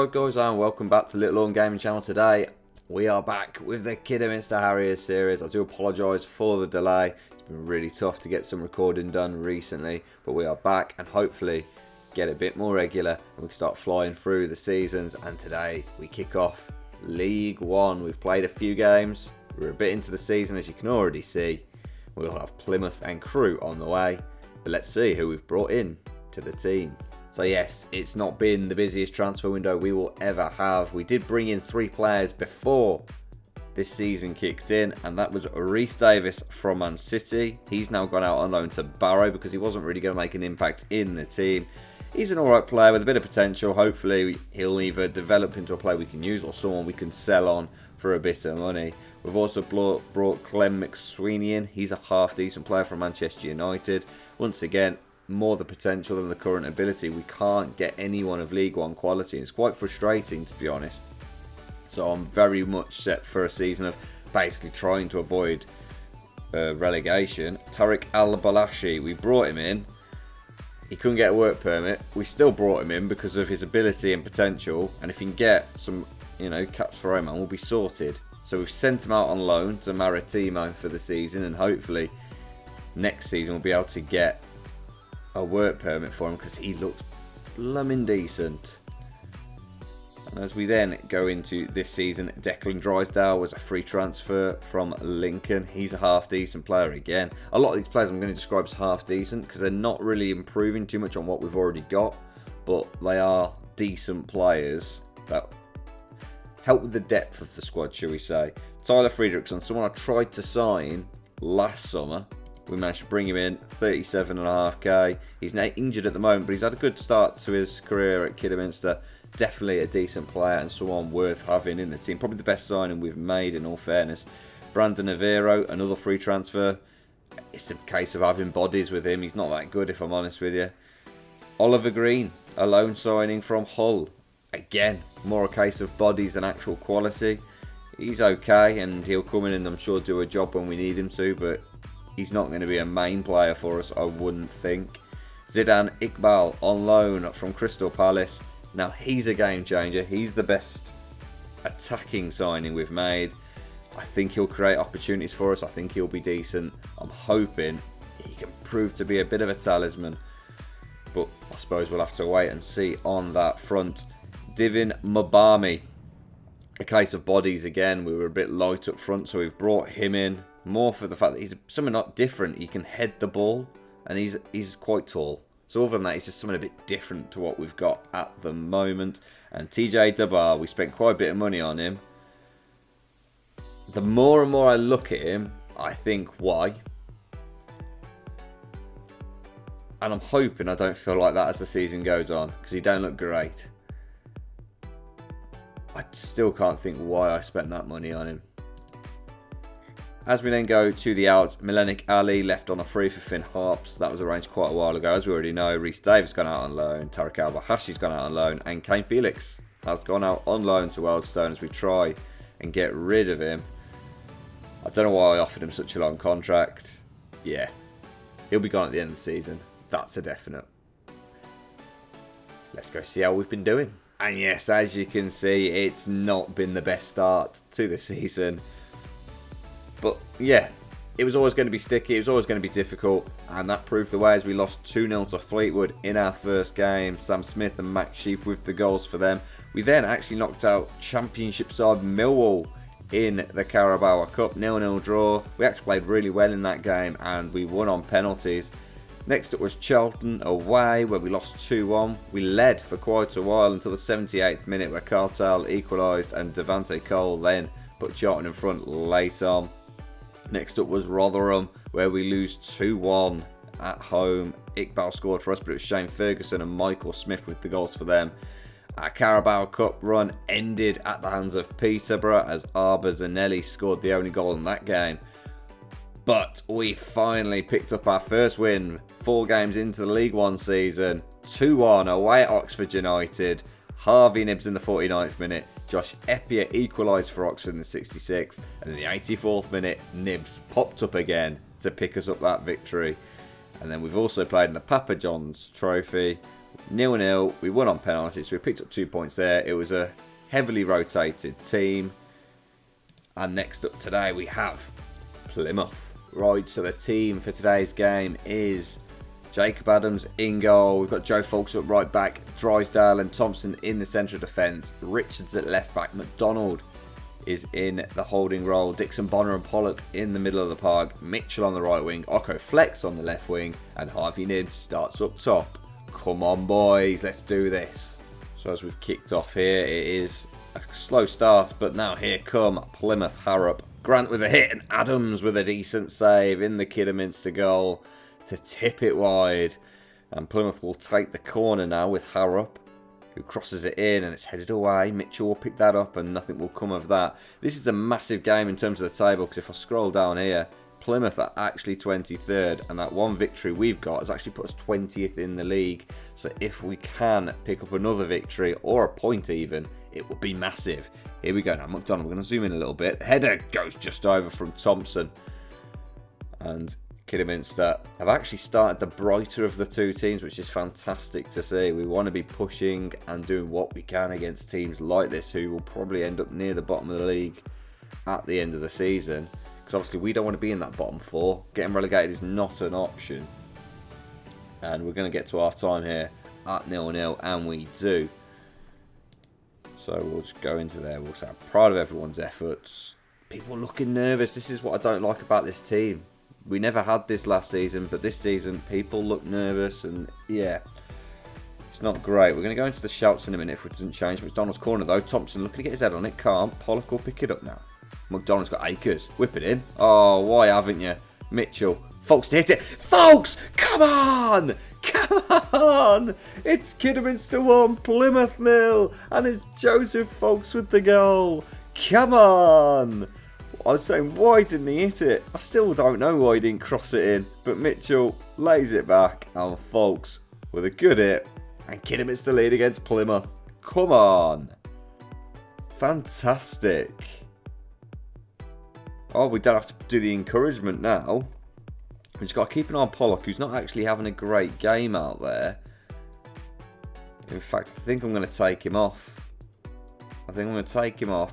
Alright guys, and welcome back to the Little Lawn Gaming channel. Today we are back with the Kidderminster Harriers series. I do apologise for the delay. It's been really tough to get some recording done recently, but we are back and hopefully get a bit more regular and we can start flying through the seasons. And today we kick off League One. We've played a few games, we're a bit into the season as you can already see. We'll have Plymouth and Crewe on the way, but let's see who we've brought in to the team. So yes, it's not been the busiest transfer window we will ever have. We did bring in 3 players before this season kicked in, and that was Rhys Davies from Man City. He's now gone out on loan to Barrow because he wasn't really going to make an impact in the team. He's an alright player with a bit of potential. Hopefully he'll either develop into a player we can use or someone we can sell on for a bit of money. We've also brought Clem McSweeney in. He's a half decent player from Manchester United. Once again, more the potential than the current ability. We can't get anyone of League One quality. It's quite frustrating, to be honest. So I'm very much set for a season of basically trying to avoid relegation. Tariq Al-Balashi, we brought him in. He couldn't get a work permit. We still brought him in because of his ability and potential. And if he can get some, caps for Oman, we'll be sorted. So we've sent him out on loan to Maritimo for the season, and hopefully next season we'll be able to get a work permit for him because he looks blooming decent. And as we then go into this season, Declan Drysdale was a free transfer from Lincoln. He's a half decent player again. A lot of these players I'm going to describe as half decent because they're not really improving too much on what we've already got, but they are decent players that help with the depth of the squad, shall we say. Tyler Friedrichsen, someone I tried to sign last summer. We managed to bring him in, 37.5k. He's now injured at the moment, but he's had a good start to his career at Kidderminster. Definitely a decent player and someone worth having in the team. Probably the best signing we've made, in all fairness. Brandon Avero, another free transfer. It's a case of having bodies with him. He's not that good, if I'm honest with you. Oliver Green, a loan signing from Hull. Again, more a case of bodies than actual quality. He's okay, and he'll come in and I'm sure do a job when we need him to, but he's not going to be a main player for us, I wouldn't think. Zidane Iqbal on loan from Crystal Palace. Now he's a game changer. He's the best attacking signing we've made. I think he'll create opportunities for us. I think he'll be decent. I'm hoping he can prove to be a bit of a talisman, but I suppose we'll have to wait and see on that front. Divin Mabami, a case of bodies again. We were a bit light up front, so we've brought him in. More for the fact that he's something not different. He can head the ball and he's quite tall. So other than that, he's just something a bit different to what we've got at the moment. And TJ Dabar, we spent quite a bit of money on him. The more and more I look at him, I think, why? And I'm hoping I don't feel like that as the season goes on, because he don't look great. I still can't think why I spent that money on him. As we then go to the outs, Milenik Ali left on a free for Finn Harps. That was arranged quite a while ago. As we already know, Rhys Davies gone out on loan, Tariq Al-Bahashi's gone out on loan, and Kane Felix has gone out on loan to Wealdstone as we try and get rid of him. I don't know why I offered him such a long contract. Yeah, he'll be gone at the end of the season. That's a definite. Let's go see how we've been doing. And yes, as you can see, it's not been the best start to the season. But yeah, it was always going to be sticky, it was always going to be difficult, and that proved the way as we lost 2-0 to Fleetwood in our first game. Sam Smith and Max Sheaf with the goals for them. We then actually knocked out Championship side Millwall in the Carabao Cup, 0-0 draw. We actually played really well in that game and we won on penalties. Next up was Charlton away, where we lost 2-1. We led for quite a while until the 78th minute where Cartel equalised and Devante Cole then put Charlton in front late on. Next up was Rotherham, where we lose 2-1 at home. Iqbal scored for us, but it was Shane Ferguson and Michael Smith with the goals for them. Our Carabao Cup run ended at the hands of Peterborough as Arba Zanelli scored the only goal in that game. But we finally picked up our first win 4 games into the League One season. 2-1 away at Oxford United. Harvey Nibbs in the 49th minute. Josh Eppier equalised for Oxford in the 66th. And in the 84th minute, Nibbs popped up again to pick us up that victory. And then we've also played in the Papa John's Trophy, 0-0. We won on penalties, so we picked up 2 points there. It was a heavily rotated team. And next up today we have Plymouth. Right, so the team for today's game is Jacob Adams in goal. We've got Joe Folks up right back, Drysdale and Thompson in the centre of defence, Richards at left back, McDonald is in the holding role, Dixon, Bonner and Pollock in the middle of the park, Mitchell on the right wing, Occo Flex on the left wing, and Harvey Nibs starts up top. Come on boys, let's do this. So as we've kicked off here, it is a slow start, but now here come Plymouth Harrop. Grant with a hit and Adams with a decent save in the Kidderminster goal to tip it wide. And Plymouth will take the corner now with Harrop, who crosses it in and it's headed away. Mitchell will pick that up and nothing will come of that. This is a massive game in terms of the table, because if I scroll down here, Plymouth are actually 23rd, and that one victory we've got has actually put us 20th in the league. So if we can pick up another victory, or a point even, it would be massive. Here we go now, McDonald, we're going to zoom in a little bit. Header goes just over from Thompson. And Kidderminster have actually started the brighter of the two teams, which is fantastic to see. We want to be pushing and doing what we can against teams like this, who will probably end up near the bottom of the league at the end of the season. Because obviously we don't want to be in that bottom four. Getting relegated is not an option. And we're going to get to half time here at 0-0, and we do. So we'll just go into there. We'll say I'm proud of everyone's efforts. People looking nervous. This is what I don't like about this team. We never had this last season, but this season people look nervous, and yeah, it's not great. We're going to go into the shouts in a minute if it doesn't change. McDonald's corner though. Thompson looking to get his head on it. Calm. Pollock will pick it up now. McDonald's got Akers. Whip it in. Oh, why haven't you? Mitchell. Folks to hit it. Folks, come on! Come on! It's Kidderminster 1, Plymouth 0, and it's Joseph Folks with the goal. Come on! I was saying, why didn't he hit it? I still don't know why he didn't cross it in, but Mitchell lays it back, and Folks with a good hit, and Kidderminster lead against Plymouth. Come on! Fantastic. Oh, we don't have to do the encouragement now. We just got to keep an eye on Pollock, who's not actually having a great game out there. In fact, I think I'm going to take him off.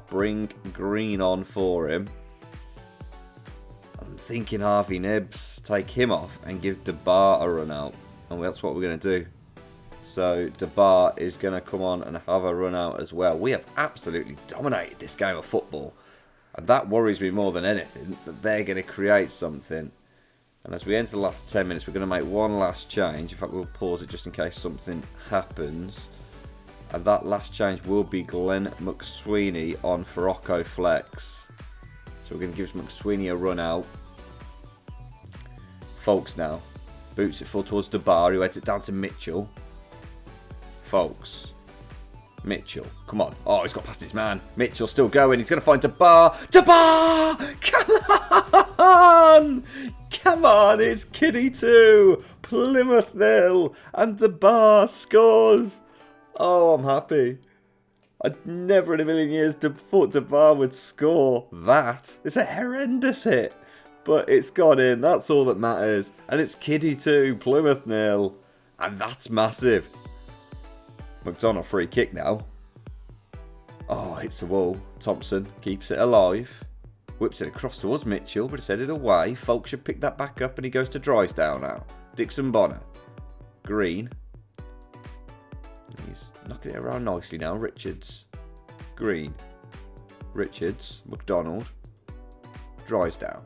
Bring Green on for him. I'm thinking Harvey Nibs. Take him off and give DeBar a run out. And that's what we're going to do. So DeBar is going to come on and have a run out as well. We have absolutely dominated this game of football. And that worries me more than anything, that they're going to create something. And as we enter the last 10 minutes, we're going to make one last change. In fact, we'll pause it just in case something happens. And that last change will be Glenn McSweeney on for Occo Flex. So we're going to give McSweeney a run out. Folks now. Boots it full towards DeBar, who heads it down to Mitchell. Folks. Mitchell, come on. Oh, he's got past his man. Mitchell still going. He's going to find DeBar. DeBar! Come on! Come on, it's Kiddy 2. Plymouth 0. And DeBar scores. Oh, I'm happy. I'd never in a million years thought DeBar would score that. It's a horrendous hit. But it's gone in. That's all that matters. And it's Kiddy 2. Plymouth 0. And that's massive. McDonald free kick now. Oh, hits the wall. Thompson keeps it alive. Whips it across towards Mitchell, but it's headed away. Folk should pick that back up, and he goes to Drysdale now. Dixon Bonner. Green. He's knocking it around nicely now. Richards. Green. Richards. McDonald. Drysdale.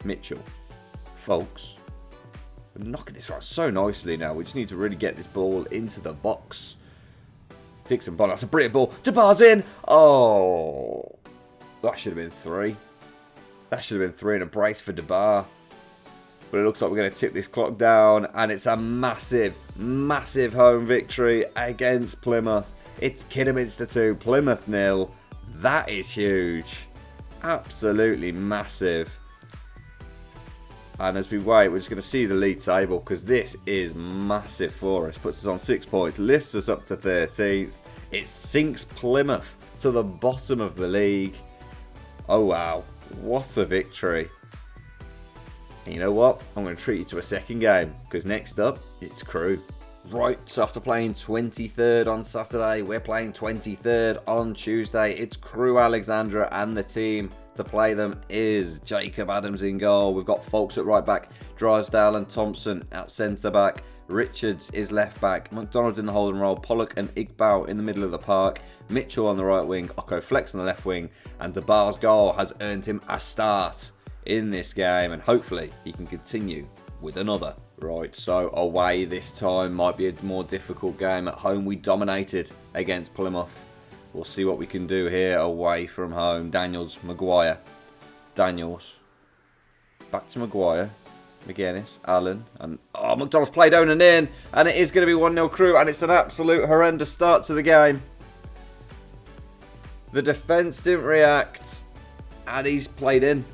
Mitchell. Folks. We're knocking this around so nicely now. We just need to really get this ball into the box. Dixon Bonner. That's a brilliant ball. DeBar's in. Oh. That should have been 3. That should have been 3 and a brace for DeBar. But it looks like we're going to tip this clock down. And it's a massive, massive home victory against Plymouth. It's Kidderminster 2, Plymouth 0. That is huge. Absolutely massive. And as we wait, we're just going to see the league table, because this is massive for us. Puts us on 6 points, lifts us up to 13th. It sinks Plymouth to the bottom of the league. Oh wow, what a victory. And you know what? I'm going to treat you to a second game, because next up, it's Crewe. Right, so after playing 23rd on Saturday, we're playing 23rd on Tuesday. It's Crewe Alexandra, and the team to play them is Jacob Adams in goal. We've got Folks at right back, Drysdale and Thompson at centre back. Richards is left back, McDonald in the holding role, Pollock and Iqbal in the middle of the park, Mitchell on the right wing, Occo Flex on the left wing, and DeBar's goal has earned him a start in this game, and hopefully he can continue with another. Right, so away this time might be a more difficult game. At home we dominated against Plymouth. We'll see what we can do here away from home. Daniels, Maguire, Daniels, back to Maguire, McGuinness, Allen, and McDonald's played down and in, and it is going to be 1-0 Crewe, and it's an absolute horrendous start to the game. The defence didn't react, and he's played in.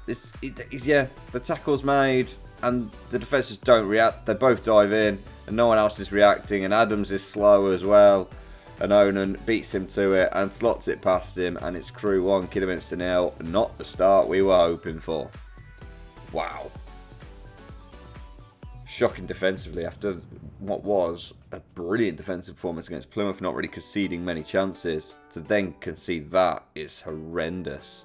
The tackle's made, and the defence just don't react. They both dive in, and no one else is reacting, and Adams is slow as well. And Onan beats him to it and slots it past him, and it's Crewe 1, Kidderminster 0. Not the start we were hoping for. Wow. Shocking defensively after what was a brilliant defensive performance against Plymouth, not really conceding many chances. To then concede that is horrendous.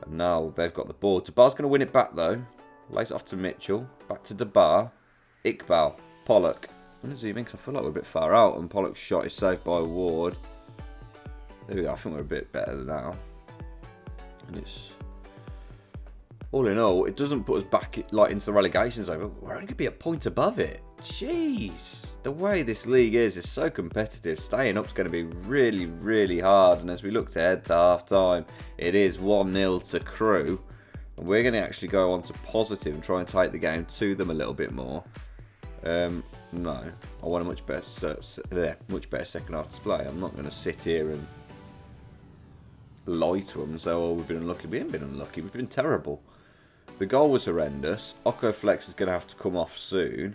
And now they've got the ball. DeBar's going to win it back though. Lays it off to Mitchell. Back to DeBar. Iqbal. Pollock. I'm going to zoom in because I feel like we're a bit far out, and Pollock's shot is saved by Ward. There we go. I think we're a bit better now. And it's... all in all, it doesn't put us back into the relegation zone, but we're only going to be a point above it. Jeez. The way this league is so competitive. Staying up is going to be really, really hard. And as we look ahead to half-time, it is 1-0 to Crewe. And we're going to actually go on to positive and try and take the game to them a little bit more. No, I want a much better second half display. I'm not going to sit here and lie to them and say, oh, we've been unlucky. We haven't been unlucky. We've been terrible. The goal was horrendous. Occo Flex is going to have to come off soon.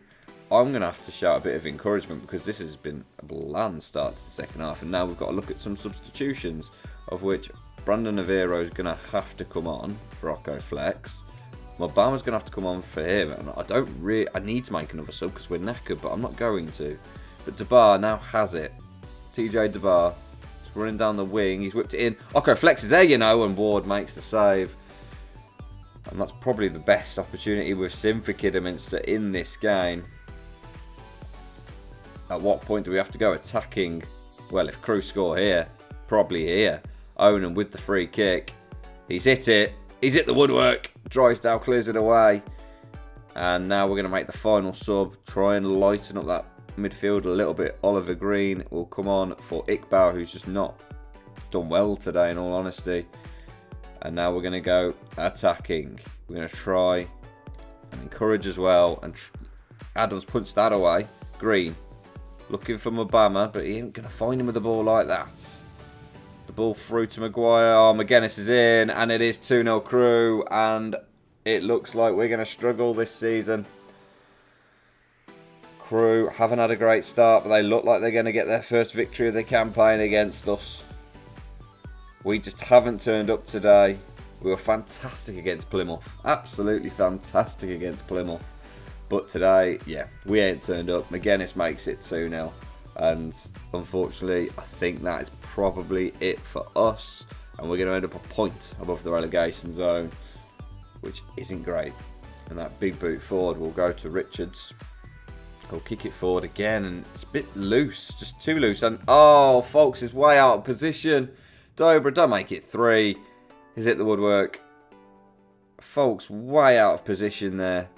I'm going to have to shout a bit of encouragement because this has been a bland start to the second half. And now we've got to look at some substitutions, of which Brandon Navero is going to have to come on for Occo Flex. Obama's going to have to come on for him. And I need to make another sub because we're knackered, but I'm not going to. But DeBar now has it. TJ DeBar is running down the wing. He's whipped it in. Occo Flex is there, you know, and Ward makes the save. And that's probably the best opportunity we've seen for Kidderminster in this game. At what point do we have to go attacking? Well, if Crewe score here, probably here. Onan with the free kick. He's hit it. He's hit the woodwork. Drysdale clears it away. And now we're going to make the final sub. Try and lighten up that midfield a little bit. Oliver Green will come on for Iqbal, who's just not done well today, in all honesty. And now we're going to go attacking. We're going to try and encourage as well. And Adams punched that away. Green looking for Mabama, but he ain't going to find him with the ball like that. The ball through to Maguire. Oh, McGuinness is in, and it is 2-0 Crewe, and it looks like we're going to struggle this season. Crewe haven't had a great start, but they look like they're going to get their first victory of the campaign against us. We just haven't turned up today. We were fantastic against Plymouth. Absolutely fantastic against Plymouth. But today, yeah, we ain't turned up. McGuinness makes it 2-0. And unfortunately, I think that is probably it for us. And we're going to end up a point above the relegation zone, which isn't great. And that big boot forward will go to Richards. He'll kick it forward again, and it's a bit loose, just too loose. And oh, Folks is way out of position. Dobra, don't make it 3. He's hit the woodwork. Folks way out of position there.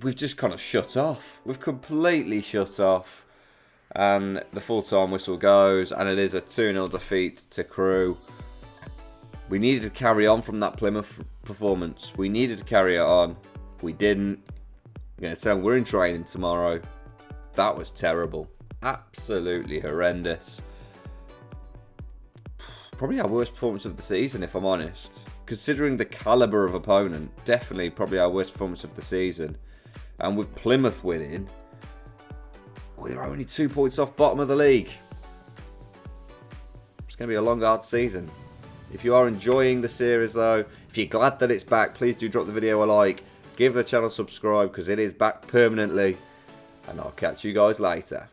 We've just kind of shut off. We've completely shut off. And the full-time whistle goes, and it is a 2-0 defeat to Crewe. We needed to carry on from that Plymouth performance. We needed to carry it on. We didn't. I'm going to tell them we're in training tomorrow. That was terrible. Absolutely horrendous. Probably our worst performance of the season, if I'm honest. Considering the calibre of opponent, definitely probably our worst performance of the season. And with Plymouth winning, we're only 2 points off bottom of the league. It's going to be a long, hard season. If you are enjoying the series though, if you're glad that it's back, please do drop the video a like. Give the channel a subscribe because it is back permanently. And I'll catch you guys later.